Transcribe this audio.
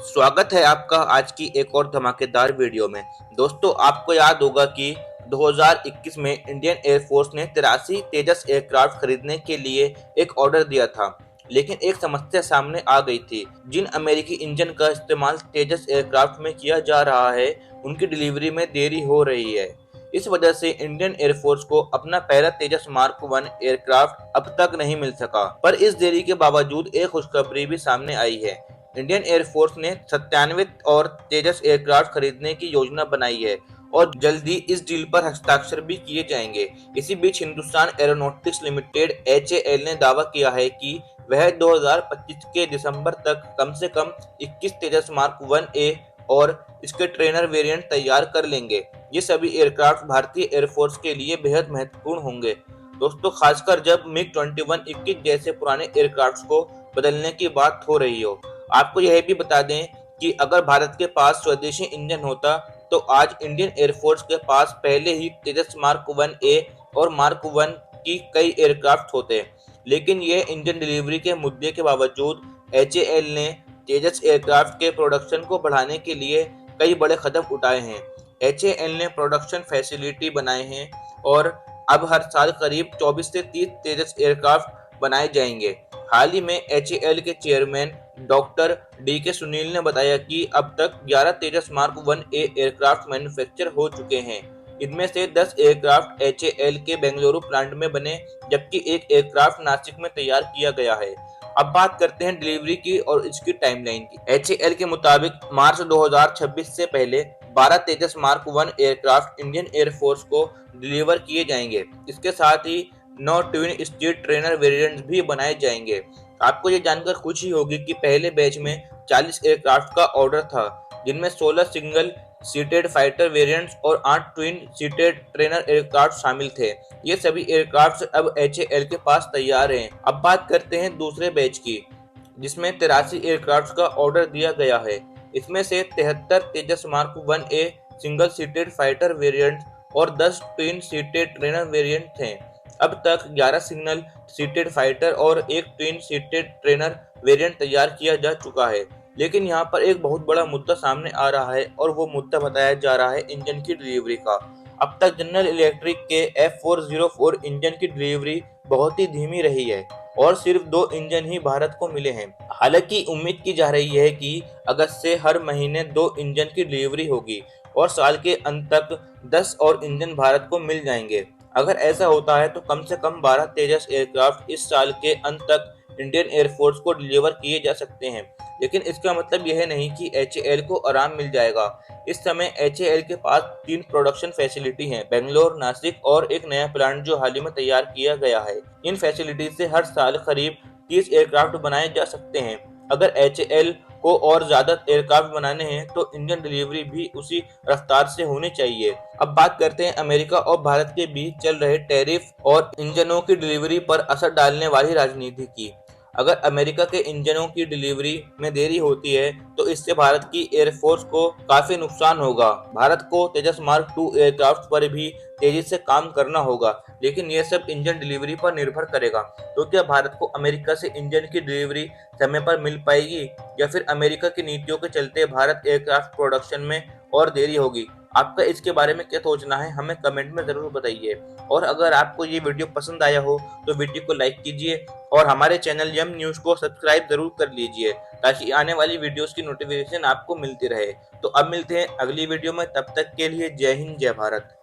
स्वागत है आपका आज की एक और धमाकेदार वीडियो में। दोस्तों, आपको याद होगा कि 2021 में इंडियन एयरफोर्स ने 83 तेजस एयरक्राफ्ट खरीदने के लिए एक ऑर्डर दिया था, लेकिन एक समस्या सामने आ गई थी। जिन अमेरिकी इंजन का इस्तेमाल तेजस एयरक्राफ्ट में किया जा रहा है, उनकी डिलीवरी में देरी हो रही है। इस वजह से इंडियन एयरफोर्स को अपना पहला तेजस मार्क 1 एयरक्राफ्ट अब तक नहीं मिल सका। पर इस देरी के बावजूद एक खुशखबरी भी सामने आई है। इंडियन एयरफोर्स ने 97 और तेजस एयरक्राफ्ट खरीदने की योजना बनाई है और जल्दी इस डील पर हस्ताक्षर भी किए जाएंगे। इसी बीच हिंदुस्तान एरोनॉटिक्स लिमिटेड (HAL) ने दावा किया है कि वह 2025 के दिसंबर तक कम से कम 21 तेजस मार्क 1A और इसके ट्रेनर वेरिएंट तैयार कर लेंगे। ये सभी एयरक्राफ्ट भारतीय एयरफोर्स के लिए बेहद महत्वपूर्ण होंगे। दोस्तों, खासकर जब MiG-21 21 जैसे पुराने एयरक्राफ्ट को बदलने की बात हो रही हो। आपको यह भी बता दें कि अगर भारत के पास स्वदेशी इंजन होता तो आज इंडियन एयरफोर्स के पास पहले ही तेजस मार्क 1A और मार्क 1 की कई एयरक्राफ्ट होते। लेकिन यह इंजन डिलीवरी के मुद्दे के बावजूद HAL ने तेजस एयरक्राफ्ट के प्रोडक्शन को बढ़ाने के लिए कई बड़े कदम उठाए हैं। HAL ने प्रोडक्शन फैसिलिटी बनाए हैं और अब हर साल करीब 24 से 30 तेजस एयरक्राफ्ट बनाए जाएंगे। हाल ही में HAL के चेयरमैन डॉक्टर DK सुनील ने बताया कि अब तक 11 तेजस मार्क 1A एयरक्राफ्ट मैन्युफैक्चर हो चुके हैं। इनमें से 10 एयरक्राफ्ट HAL के बेंगलुरु प्लांट में बने, जबकि एक एयरक्राफ्ट नासिक में तैयार किया गया है। अब बात करते हैं डिलीवरी की और इसकी टाइमलाइन की। HAL के मुताबिक मार्च 2026 से पहले 12 तेजस मार्क 1 एयरक्राफ्ट इंडियन एयरफोर्स को डिलीवर किए जाएंगे। इसके साथ ही 9 ट्विन स्टील ट्रेनर वेरिएंट्स भी बनाए जाएंगे। आपको ये जानकर खुशी होगी कि पहले बैच में 40 एयरक्राफ्ट का ऑर्डर था, जिनमें 16 सिंगल सीटेड फाइटर वेरिएंट्स और 8 ट्विन सीटेड ट्रेनर एयरक्राफ्ट शामिल थे। ये सभी एयरक्राफ्ट अब HAL के पास तैयार हैं। अब बात करते हैं दूसरे बैच की, जिसमें 83 एयरक्राफ्ट का ऑर्डर दिया गया है। इसमें से 73 Tejas mark 1A single seated fighter variant और 10 ट्विन सीटेड ट्रेनर वेरिएंट थे। अब तक 11 सिंगल सीटेड फाइटर और एक ट्विन सीटेड ट्रेनर वेरिएंट तैयार किया जा चुका है। लेकिन यहाँ पर एक बहुत बड़ा मुद्दा सामने आ रहा है और वो मुद्दा बताया जा रहा है इंजन की डिलीवरी का। अब तक जनरल इलेक्ट्रिक के F404 इंजन की डिलीवरी बहुत ही धीमी रही है और सिर्फ 2 इंजन ही भारत को मिले हैं। हालांकि उम्मीद की जा रही है कि अगस्त से हर महीने 2 इंजन की डिलीवरी होगी और साल के अंत तक 10 और इंजन भारत को मिल जाएंगे। अगर ऐसा होता है तो कम से कम 12 तेजस एयरक्राफ्ट इस साल के अंत तक इंडियन एयरफोर्स को डिलीवर किए जा सकते हैं। लेकिन इसका मतलब यह नहीं कि HAL को आराम मिल जाएगा। इस समय HAL के पास 3 प्रोडक्शन फैसिलिटी हैं, बेंगलोर, नासिक और एक नया प्लांट जो हाल ही में तैयार किया गया है। इन फैसिलिटीज से हर साल करीब 30 एयरक्राफ्ट बनाए जा सकते हैं। अगर HAL को और ज्यादा एयरक्राफ्ट बनाने हैं तो इंजन डिलीवरी भी उसी रफ्तार से होनी चाहिए। अब बात करते हैं अमेरिका और भारत के बीच चल रहे टैरिफ और इंजनों की डिलीवरी पर असर डालने वाली राजनीति की। अगर अमेरिका के इंजनों की डिलीवरी में देरी होती है तो इससे भारत की एयरफोर्स को काफी नुकसान होगा। भारत को तेजस मार्क 2 एयरक्राफ्ट पर भी तेजी से काम करना होगा, लेकिन यह सब इंजन डिलीवरी पर निर्भर करेगा। तो क्या भारत को अमेरिका से इंजन की डिलीवरी समय पर मिल पाएगी या फिर अमेरिका की नीतियों के चलते भारत एयरक्राफ्ट प्रोडक्शन में और देरी होगी? आपका इसके बारे में क्या सोचना है, हमें कमेंट में जरूर बताइए। और अगर आपको ये वीडियो पसंद आया हो तो वीडियो को लाइक कीजिए और हमारे चैनल यम न्यूज को सब्सक्राइब जरूर कर लीजिए, ताकि आने वाली वीडियोस की नोटिफिकेशन आपको मिलती रहे। तो अब मिलते हैं अगली वीडियो में, तब तक के लिए जय हिंद, जय भारत।